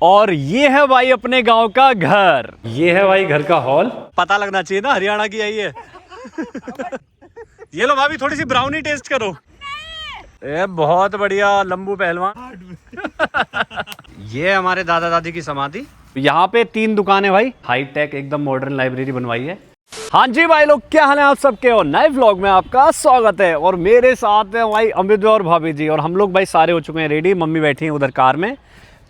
और ये है भाई अपने गांव का घर। ये है भाई घर का हॉल। पता लगना चाहिए ना हरियाणा की आई है। ये लो भाभी थोड़ी सी ब्राउनी टेस्ट करो। ए बहुत बढ़िया लंबू पहलवान। ये हमारे दादा दादी की समाधि। यहाँ पे 3 दुकानें भाई, हाईटेक एकदम मॉडर्न लाइब्रेरी बनवाई है। हाँ जी भाई लोग, क्या हाल है आप सबके, और नए व्लॉग में आपका स्वागत है। और मेरे साथ है भाई अमित और भाभी जी, और हम लोग भाई सारे हो चुके हैं रेडी। मम्मी बैठी हैं उधर कार में।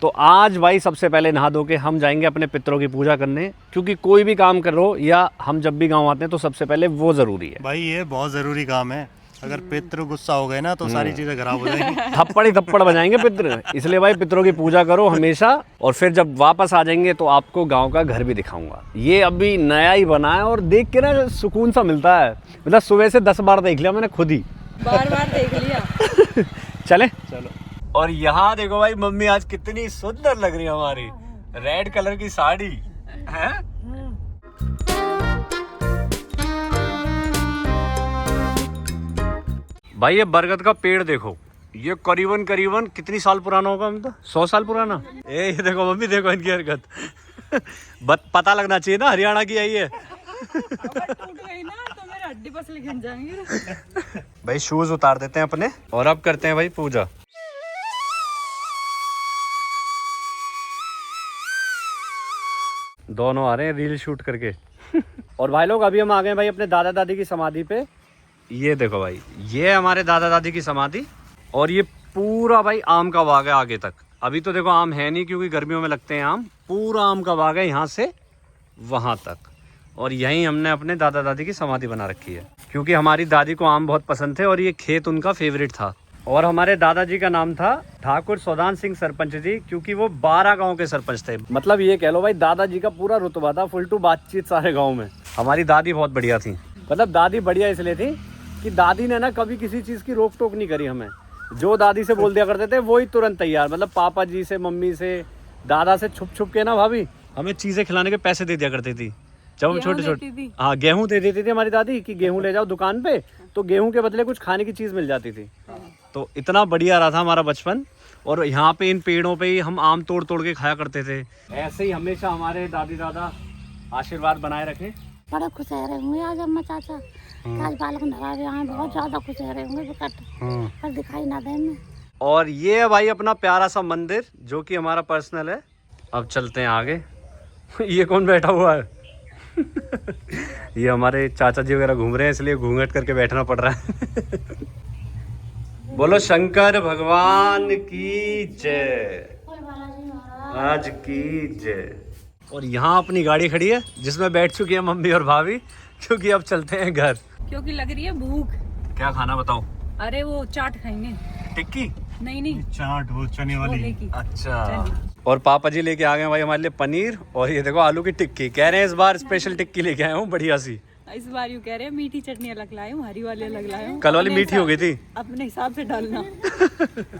तो आज भाई सबसे पहले नहा धो के हम जाएंगे अपने पितरों की पूजा करने, क्योंकि कोई भी काम कर लो या हम जब भी गाँव आते हैं तो सबसे पहले वो ज़रूरी है भाई। ये बहुत ज़रूरी काम है। अगर पितृ गुस्सा हो गए ना तो सारी चीज़ें खराब हो जाएंगी। थप्पड़ ही थप्पड़ बजाएंगे पितर। इसलिए भाई पितरों की पूजा करो हमेशा। और फिर जब वापस आ जाएंगे तो आपको गांव का घर भी दिखाऊंगा। ये अभी नया ही बना है और देख के ना सुकून सा मिलता है। मतलब सुबह से 10 बार देख लिया मैंने खुद ही, बार देख लिया। चले चलो। और यहाँ देखो भाई मम्मी आज कितनी सुंदर लग रही है हमारी, रेड कलर की साड़ी है। भाई ये बरगद का पेड़ देखो, ये करीबन करीबन कितनी साल पुराना होगा, मतलब 100 साल पुराना। ये देखो मम्मी, देखो इनकी हरकत। पता लगना चाहिए ना हरियाणा की आई है। टूट गई ना तो मेरे हड्डी पसली घिन जाएंगे। भाई शूज उतार देते हैं अपने और अब करते हैं भाई पूजा। दोनों आ रहे हैं रील शूट करके। और भाई लोग अभी हम आ गए भाई अपने दादा दादी की समाधि पे। ये देखो भाई, ये हमारे दादा दादी की समाधि। और ये पूरा भाई आम का बाग है आगे तक। अभी तो देखो आम है नहीं क्योंकि गर्मियों में लगते हैं आम। पूरा आम का बाग है यहाँ से वहाँ तक। और यहीं हमने अपने दादा दादी की समाधि बना रखी है, क्योंकि हमारी दादी को आम बहुत पसंद थे और ये खेत उनका फेवरेट था। और हमारे दादाजी का नाम था ठाकुर सौदान सिंह सरपंच जी, क्योंकि वो 12 गांव के सरपंच थे। मतलब ये कह लो भाई दादाजी का पूरा रुतबा था, फुल टू बातचीत सारे गांव में। हमारी दादी बहुत बढ़िया थी। मतलब दादी बढ़िया इसलिए थी कि दादी ने ना कभी किसी चीज़ की रोक टोक नहीं करी हमें। जो दादी से बोल दिया करते थे वही तुरंत तैयार। मतलब पापा जी से, मम्मी से, दादा से छुप छुप के ना भाभी हमें चीज़ें खिलाने के पैसे दे दिया करती थी जब हम छोटे छोटे। हाँ गेहूँ दे देती थी हमारी दादी कि गेहूँ ले जाओ दुकान पे, तो गेहूँ के बदले कुछ खाने की चीज़ मिल जाती थी। तो इतना बढ़िया रहा था हमारा बचपन। और यहाँ पे इन पेड़ों पे ही हम आम तोड़ तोड़ के खाया करते थे। ऐसे ही हमेशा हमारे दादी दादा आशीर्वाद बनाए रखे। बड़े खुश रहे होंगे आज अम्मा चाचा, आज बालक नहा रहे हैं, बहुत ज्यादा खुश रहे होंगे पर दिखाई ना दें। और ये है भाई अपना प्यारा सा मंदिर जो कि हमारा पर्सनल है। अब चलते हैं आगे। ये कौन बैठा हुआ है? ये हमारे चाचा जी वगैरह घूम रहे हैं, इसलिए घूंघट करके बैठना पड़ रहा है। बोलो शंकर भगवान की जय, आज की जय। और यहाँ अपनी गाड़ी खड़ी है जिसमें बैठ चुकी है मम्मी और भाभी, क्योंकि अब चलते हैं घर। क्योंकि लग रही है भूख। क्या खाना बताओ? अरे वो चाट खाएंगे। टिक्की? नहीं चाट वो चने वाली। अच्छा। और पापा जी लेके आ गए भाई हमारे लिए पनीर, और ये देखो आलू की टिक्की। कह रहे हैं इस बार स्पेशल टिक्की लेके आया हूँ बढ़िया सी। इस बार यूँ कह रहे हैं मीठी चटनी अलग लाए हूँ, हरी वाली अलग लाए हूँ। कल वाली मीठी हो गई थी, अपने हिसाब से डालना।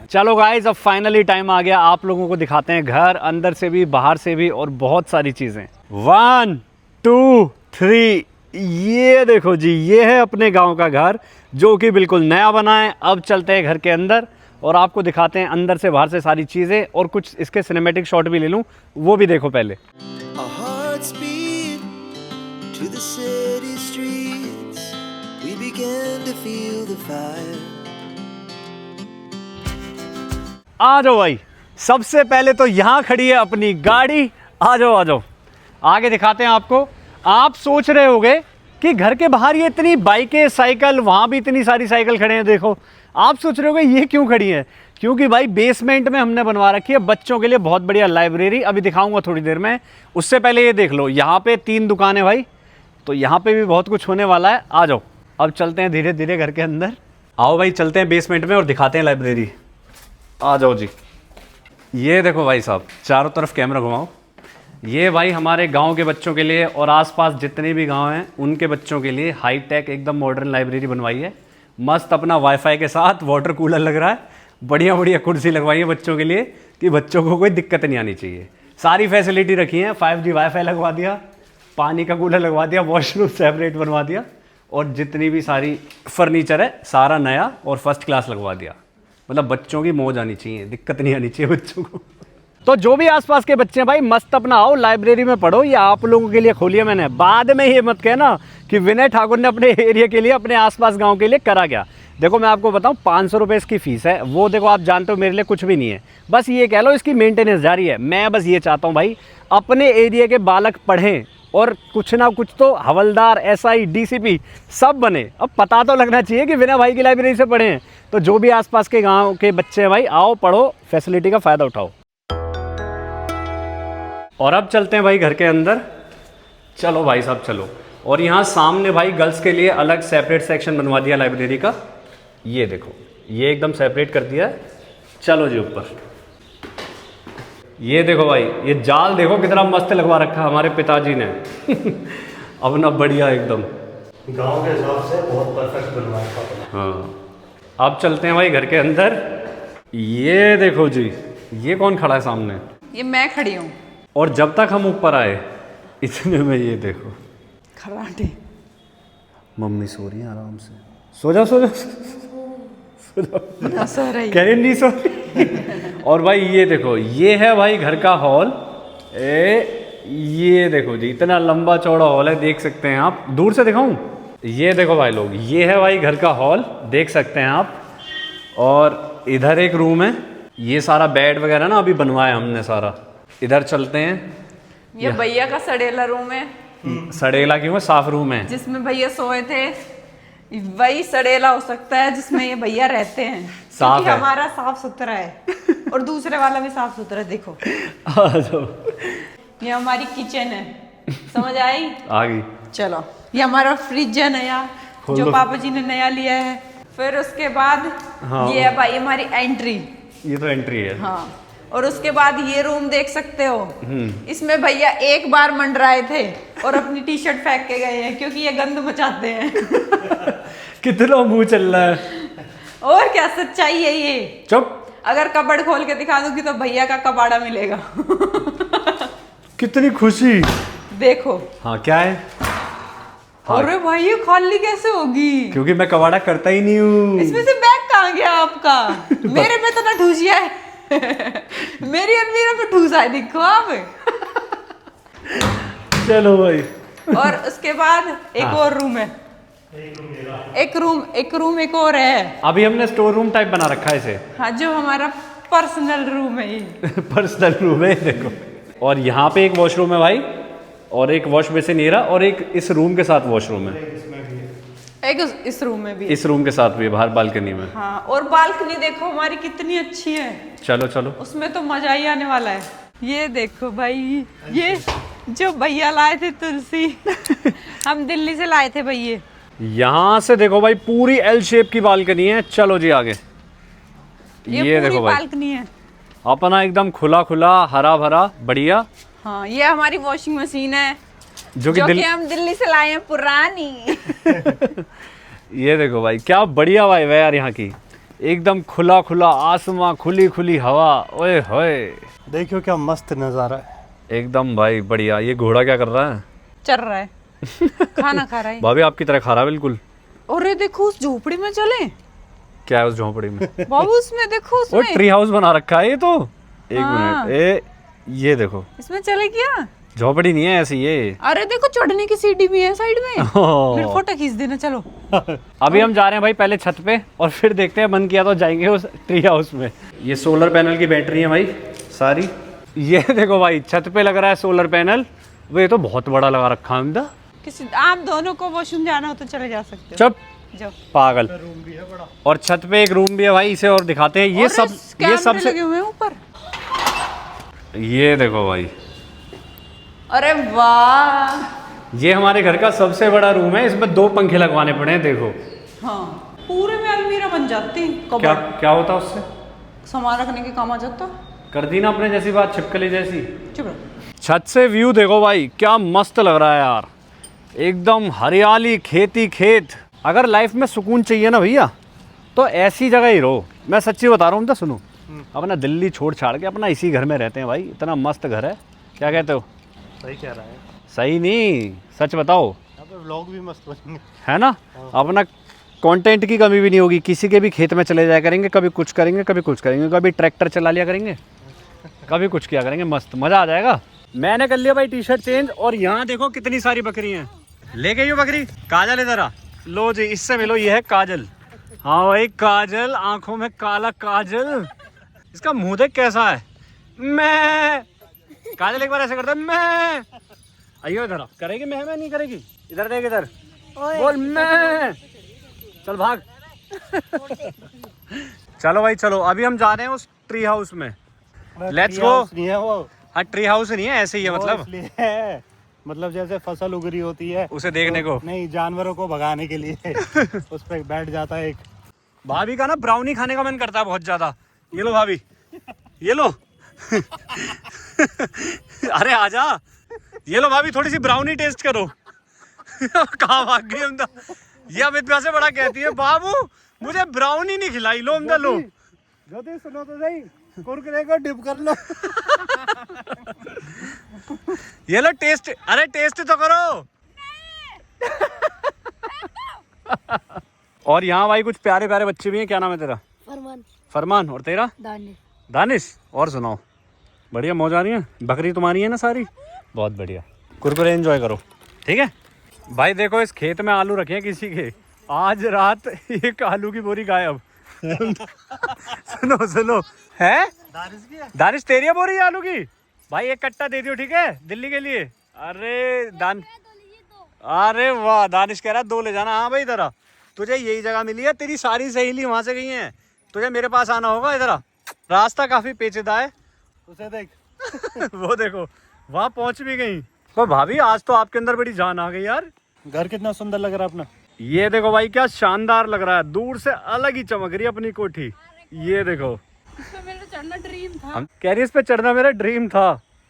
चलो गाइस अब फाइनली टाइम आ गया, आप लोगों को दिखाते हैं घर, अंदर से भी बाहर से भी, और बहुत सारी चीजें। 1 2 3। ये देखो जी, ये है अपने गांव का घर जो कि बिल्कुल नया बना है। अब चलते हैं घर के अंदर और आपको दिखाते हैं अंदर से बाहर से सारी चीजें, और कुछ इसके सिनेमैटिक शॉट भी ले लूं, वो भी देखो पहले। To the city streets, we began to feel the fire. आ जाओ भाई, सबसे पहले तो यहाँ खड़ी है अपनी गाड़ी। आ जाओ आ जाओ, आगे दिखाते हैं आपको। आप सोच रहे होंगे कि घर के बाहर ये इतनी बाइकें, साइकिल, वहाँ भी इतनी सारी साइकिल खड़े हैं। देखो आप सोच रहे होंगे ये क्यों खड़ी है, क्योंकि भाई बेसमेंट में हमने बनवा रखी है बच्चों के लिए बहुत बढ़िया लाइब्रेरी। अभी दिखाऊंगा थोड़ी देर में। उससे पहले ये देख लो, यहाँ पे 3 दुकानें भाई, तो यहाँ पे भी बहुत कुछ होने वाला है। आ जाओ अब चलते हैं धीरे धीरे घर के अंदर। आओ भाई चलते हैं बेसमेंट में और दिखाते हैं लाइब्रेरी। आ जाओ जी। ये देखो भाई साहब, चारों तरफ कैमरा घुमाओ। ये भाई हमारे गांव के बच्चों के लिए और आसपास जितने भी गांव हैं उनके बच्चों के लिए हाईटेक एकदम मॉडर्न लाइब्रेरी बनवाई है। मस्त अपना वाईफाई के साथ, वाटर कूलर लग रहा है, बढ़िया बढ़िया कुर्सी लगवाई है बच्चों के लिए कि बच्चों को कोई दिक्कत नहीं आनी चाहिए। सारी फैसिलिटी रखी है, 5G वाईफाई लगवा दिया, पानी का कूलर लगवा दिया, वॉशरूम सेपरेट बनवा दिया, और जितनी भी सारी फर्नीचर है सारा नया और फर्स्ट क्लास लगवा दिया। मतलब बच्चों की मौज आनी चाहिए, दिक्कत नहीं आनी चाहिए बच्चों को। तो जो भी आसपास के बच्चे हैं भाई, मस्त अपना आओ लाइब्रेरी में पढ़ो। ये आप लोगों के लिए खोलिए मैंने, बाद में ये मत कहना कि विनय ठाकुर ने अपने एरिया के लिए, अपने आसपास गांव के लिए करा क्या। देखो मैं आपको बताऊं, 500 रुपये इसकी फ़ीस है। वो देखो आप जानते हो मेरे लिए कुछ भी नहीं है, बस ये कह लो इसकी मेंटेनेंस जारी है। मैं बस ये चाहता हूँ भाई अपने एरिया के बालक पढ़ें और कुछ ना कुछ तो हवलदार, एसआई, डीसीपी सब बने। अब पता तो लगना चाहिए कि विनय भाई की लाइब्रेरी से पढ़े हैं। तो जो भी आसपास के गांव के बच्चे हैं भाई, आओ पढ़ो, फैसिलिटी का फ़ायदा उठाओ। और अब चलते हैं भाई घर के अंदर। चलो भाई साहब चलो। और यहाँ सामने भाई गर्ल्स के लिए अलग सेपरेट सेक्शन बनवा दिया लाइब्रेरी का। ये देखो, ये एकदम सेपरेट कर दिया है। चलो जी ऊपर। ये देखो भाई, ये जाल देखो कितना मस्त लगवा रखा है हमारे पिताजी ने अपना बढ़िया एकदम गांव के हिसाब से बहुत परफेक्ट बनवाया था। हाँ, अब चलते हैं भाई घर के अंदर। ये देखो जी, ये कौन खड़ा है सामने? ये मैं खड़ी हूँ। और जब तक हम ऊपर आए इतने में ये देखो खराटे। मम्मी सो रही है आराम से। सो जाओ सो जाओ सो जाओ। ना सो रही। कह रही नहीं सो रही। और भाई ये देखो, ये है भाई घर का हॉल। ये देखो जी, इतना लंबा चौड़ा हॉल है, देख सकते हैं आप। दूर से दिखाऊं? ये देखो भाई लोग, ये है भाई घर का हॉल, देख सकते हैं आप। और इधर एक रूम है। ये सारा बेड वगैरह ना अभी बनवाया हमने सारा। इधर चलते हैं। ये भैया का सड़ेला रूम है। सड़ेला क्यों है? साफ रूम है जिसमें भैया सोए थे, वही सड़ेला हो सकता है जिसमें ये भैया रहते हैं। साफ क्योंकि है। हमारा साफ सुथरा है और दूसरे वाला भी साफ सुथरा है। देखो ये हमारी किचन है, समझ आई? आ गई। चलो, ये हमारा फ्रिज है नया, जो पापा जी ने नया लिया है। फिर उसके बाद हाँ। ये है भाई हमारी एंट्री। ये तो एंट्री है। हाँ, और उसके बाद ये रूम देख सकते हो। इसमें भैया एक बार मंडराए थे और अपनी टी शर्ट फेंक के गए हैं क्योंकि ये गंद मचाते हैं। कितना मुंह चल रहा है। और क्या, सच्चाई है ये। चुप। अगर कबड़ खोल के दिखा दूंगी तो भैया का कबाड़ा मिलेगा। कितनी खुशी। देखो। हाँ क्या है? हाँ। अरे भाई ये खाली कैसे होगी? क्योंक't मैं कबाड़ा करता ही नहीं हूँ। इसमें से बैग कहाँ गया आपका? मेरे में तो ना ठूसिया है। मेरी अलमीरा पे ठूसा है, देखो आप। चलो भाई। और उसके बाद एक हाँ। और रूम है। एक रूम एक और है। अभी हमने स्टोर रूम टाइप बना रखा है इसे। हाँ, जो हमारा पर्सनल रूम है ये। पर्सनल रूम है देखो। और यहाँ पे एक वॉशरूम है भाई, और एक वॉश बेसिन ये रहा, और एक इस रूम के साथ वॉशरूम है। एक इस रूम में भी। इस रूम के साथ भी बाहर बालकनी में। हाँ, और बालकनी देखो हमारी कितनी अच्छी है। चलो चलो। उसमें तो मजा ही आने वाला है। ये देखो भाई, ये जो भैया लाए थे तुलसी, हम दिल्ली से लाए थे भैया। यहाँ से देखो भाई, पूरी एल शेप की बालकनी है। चलो जी आगे। ये पूरी देखो भाई, बालकनी है अपना एकदम खुला खुला, हरा भरा, बढ़िया। हाँ, ये हमारी वॉशिंग मशीन है जो कि कि हम दिल्ली से लाए हैं, पुरानी। ये देखो भाई, क्या बढ़िया वाइब है यार यहाँ की। एकदम खुला खुला आसमां, खुली खुली हवा। ओए होए, देखियो क्या मस्त नज़ारा है। एकदम भाई बढ़िया। ये घोड़ा क्या कर रहा है? चल रहा है, खाना खा रहा है। भाभी आपकी तरह खा रहा है बिल्कुल। और ये देखो उस झोपड़ी में चले। क्या है उस झोंपड़ी में? बाबू उसमें देखो, वो उसमें ट्री हाउस बना रखा है ये तो। एक हाँ। मिनट, ये देखो, इसमें चले क्या? झोपड़ी नहीं है ऐसी ये। अरे देखो चढ़ने की सीढ़ी भी है साइड में। मेरे फोटो खींच देना। चलो अभी हम जा रहे हैं भाई पहले छत पे, और फिर देखते हैं मन किया तो जाएंगे उस ट्री हाउस में। ये सोलर पैनल की बैटरी है भाई सारी। ये देखो भाई, छत पे लग रहा है सोलर पैनल। वो ये तो बहुत बड़ा लगा रखा है हमदा। किसी आप दोनों को वॉशरूम जाना हो तो चले जा सकते हो। चुप जाओ। पागल। और छत पे एक रूम भी है भाई, इसे और दिखाते हैं। ये सब ये सबसे लगे हुए हैं ऊपर। ये देखो भाई, अरे वाह, ये हमारे घर का सबसे बड़ा रूम है। इसमें 2 पंखे लगवाने पड़े हैं देखो। हाँ, पूरे में अलमीरा बन जाती। क्या क्या होता उससे? सामान रखने के काम आ जाता। कर दी ना अपने जैसी बात, छिपकली जैसी। चुप रहो। छत से व्यू देखो भाई, क्या मस्त लग रहा है यार। एकदम हरियाली, खेती खेत। अगर लाइफ में सुकून चाहिए ना भैया, तो ऐसी जगह ही रहो। मैं सच्ची बता रहा हूँ तो सुनो, अपना दिल्ली छोड़ छाड़ के अपना इसी घर में रहते हैं भाई। इतना मस्त घर है, क्या कहते हो? सही कह रहा है। सही नहीं, सच बताओ। यहाँ पे व्लॉग भी मस्त बनेंगे, है ना? अपना कंटेंट की कमी भी नहीं होगी। किसी के भी खेत में चले जाया करेंगे, कभी कुछ करेंगे, कभी कुछ करेंगे, कभी ट्रैक्टर चला लिया करेंगे, कभी कुछ किया करेंगे, मस्त मजा आ जाएगा। मैंने कर लिया भाई टी शर्ट चेंज, और यहाँ देखो कितनी सारी बकरी हैं। ले गई हो बकरी। काजल इधर आ, लो जी इससे मिलो, ये है काजल। हाँ भाई काजल, आंखों में काला काजल। इसका मुंह देख कैसा है। मैं काजल एक बार ऐसे करता है मैं। आइयो इधर, करेगी मैं नहीं करेगी। इधर देख, इधर बोल मैं। चल भाग। चलो भाई चलो, अभी हम जा रहे हैं उस ट्री हाउस में। Let's go. नहीं है वो, हाँ ट्री हाउस नहीं है, ऐसे ही है मतलब। इसलिए है, मतलब जैसे फसल उग रही होती है उसे देखने को नहीं, जानवरों को भगाने के लिए उस पे बैठ जाता है एक। भाभी का ना ब्राउनी खाने का मन करता है बहुत ज्यादा। ये लो भाभी, ये लो। अरे आजा, ये लो भाभी, थोड़ी सी ब्राउनी टेस्ट करो। कहाँ भाग गई हम तो। ये अमित से बड़ा कहती है बाबू मुझे ब्राउनी नहीं खिलाई, लो हम लो। ज्योति सुनो तो सही, कुरकुरे को डिप कर लो। ये लो टेस्ट, अरे टेस्ट तो करो। और यहाँ भाई कुछ प्यारे प्यारे बच्चे भी हैं। क्या नाम है तेरा? फरमान। फरमान। और तेरा? दानिश। दानिश। और सुनाओ, बढ़िया मौज आ रही है? बकरी तुम्हारी है ना सारी? बहुत बढ़िया, कुरकुरे एंजॉय करो, ठीक है भाई। देखो इस खेत में आलू रखे हैं किसी के, आज रात एक आलू की बोरी गायब। सुनो सुनो, है दानिश तेरी है बोरी आलू की? भाई एक कट्टा दे दियो, ठीक है, दिल्ली के लिए। अरे वाह, दानिश कह रहा 2 ले जाना। हाँ भाई इधर आ, तुझे यही जगह मिली है, तेरी सारी सहेली वहां से गई हैं, तुझे मेरे पास आना होगा। इधर आ, रास्ता काफी पेचीदा है। उसे देख। वो देखो वहां पहुंच भी गई। तो भाभी आज तो आपके अंदर बड़ी जान आ गई यार। घर कितना सुंदर लग रहा है अपना। ये देखो भाई क्या शानदार लग रहा है, दूर से अलग ही चमक रही है अपनी कोठी। ये देखो, इस पे मेरा चढ़ना ड्रीम था। हम कह रही इस पे चढ़ना मेरा ड्रीम था।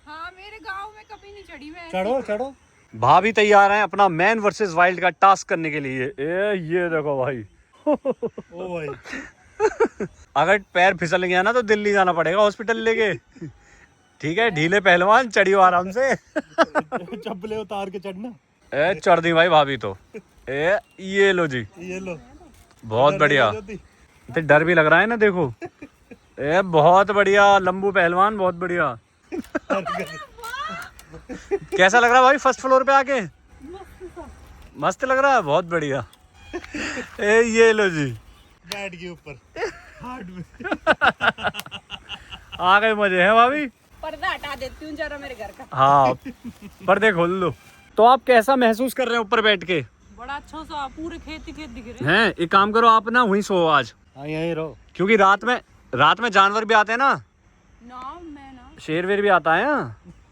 हाँ, मेरे गांव में कभी नहीं चढ़ी मैं। चढ़ो चढ़ो। भाभी तैयार हैं अपना मैन वर्सेस वाइल्ड का टास्क करने के लिए। ये देखो भाई। ओ भाई, अगर पैर फिसल गया ना तो दिल्ली जाना पड़ेगा हॉस्पिटल लेके। ठीक है, ढीले पहलवान, चढ़ियो आराम से। चप्पलें उतार के चढ़ना। चढ़ दी भाई भाभी तो। ये लो जी, ये लो, बहुत बढ़िया। तो डर भी लग रहा है ना, देखो। बहुत बढ़िया लंबू पहलवान, बहुत बढ़िया। कैसा लग रहा है भाई फर्स्ट फ्लोर पे आके? मस्त लग रहा है, बहुत बढ़िया। ये लो जी, बैठ गए ऊपर हार्ड में। आ गए मजे हैं भाभी। पर्दा हटा देती हूँ जरा मेरे घर का। हाँ पर्दे खोल लो। तो आप कैसा महसूस कर रहे हैं ऊपर बैठ के? बड़ा अच्छा सा, पूरे खेत ही खेत दिख रहे हैं। एक काम करो आप ना वहीं सो आज, हाँ यहीं रहो, क्योंकि रात में जानवर भी आते हैं ना, ना। मैं ना, शेर वेर भी आता है।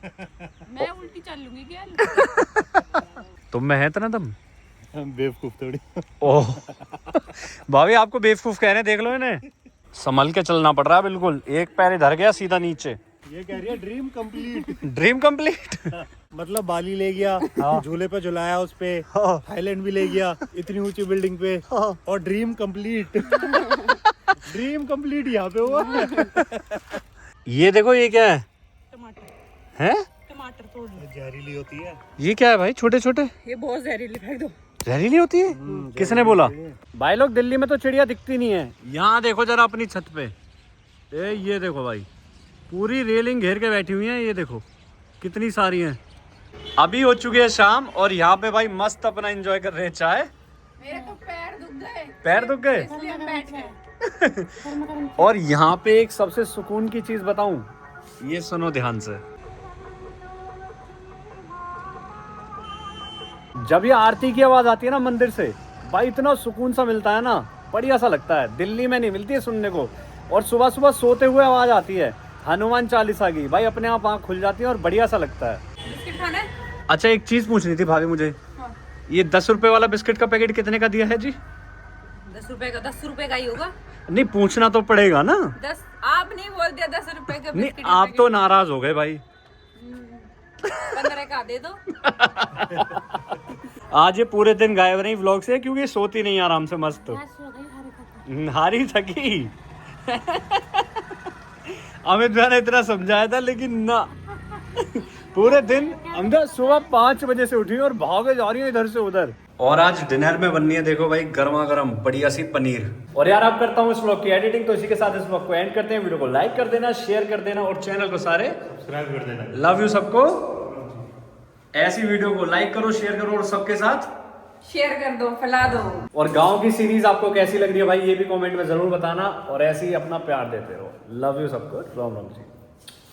मैं उल्टी चल लूंगी क्या? तुम में है इतना दम? बेवकूफ थोड़ी। ओह भाभी आपको बेवकूफ कह रहे हैं, देख लो इन्हें। संभल के चलना पड़ रहा है बिल्कुल, एक पैर इधर गया सीधा नीचे। ये कह रही है ड्रीम कंप्लीट। Dream complete. मतलब बाली ले गया, झूले पे झुलाया उस पे, थाईलैंड भी ले गया, इतनी ऊंची बिल्डिंग पे, और ड्रीम कंप्लीट। ड्रीम कंप्लीट यहाँ पे हुआ। ये देखो, ये क्या है? टमाटर। हैं? टमाटर तोड़ लो। जहरीली होती है। ये क्या है भाई, छोटे छोटे? ये बहुत जहरीली, फेंक दो। जहरीली होती है? किसने बोला? भाई लोग दिल्ली में तो चिड़िया दिखती नहीं है। यहाँ देखो जरा अपनी छत पे, ये देखो भाई, पूरी रेलिंग घेर के बैठी हुई है। ये देखो कितनी सारी हैं। अभी हो चुकी है शाम, और यहाँ पे भाई मस्त अपना एंजॉय कर रहे हैं चाय। मेरे तो पैर दुख गए। पैर दुख गए? इसलिए हम बैठ गए। और यहाँ पे एक सबसे सुकून की चीज बताऊं, ये सुनो ध्यान से। जब ये आरती की आवाज आती है ना मंदिर से, भाई इतना सुकून सा मिलता है ना, बढ़िया सा लगता है। दिल्ली में नहीं मिलती है सुनने को। और सुबह सुबह सोते हुए आवाज आती है हनुमान चालीसा की, भाई अपने आप आँख खुल जाती है और बढ़िया सा लगता है। बिस्किट खाना है? अच्छा एक चीज पूछनी थी भाभी मुझे, ये 10 रुपए वाला बिस्किट का पैकेट कितने का दिया है जी? 10 रुपए का? 10 रुपए का ही होगा। नहीं पूछना तो पड़ेगा ना। 10? आप नहीं बोल दिया 10 रुपए का नहीं बिस्किट? आप तो नाराज हो गए भाई। 15 का दे दो। आज ये पूरे दिन गायब रही व्लॉग से, क्योंकि सोती नहीं आराम से मस्त। हारी थकी। अमित भाई ने इतना समझाया था लेकिन ना, पूरे दिन हमने सुबह 5 बजे से उठी और भागे जा रही है इधर से उधर। और आज डिनर में बननी है देखो भाई गर्मा गर्म बढ़िया सी पनीर। और यार अब करता हूँ इस व्लॉग की एडिटिंग, तो इसी के साथ इस व्लॉग को एंड करते हैं। वीडियो को लाइक कर देना, शेयर कर देना और चैनल को सारे सब्सक्राइब कर देना। लव यू सबको। ऐसी वीडियो को लाइक करो, शेयर करो और सबके साथ शेयर कर दो, फैला दो। और गांव की सीरीज आपको कैसी लग रही है भाई ये भी कमेंट में जरूर बताना और ऐसे ही अपना प्यार देते रहो। लव यू सबको। राम राम जी।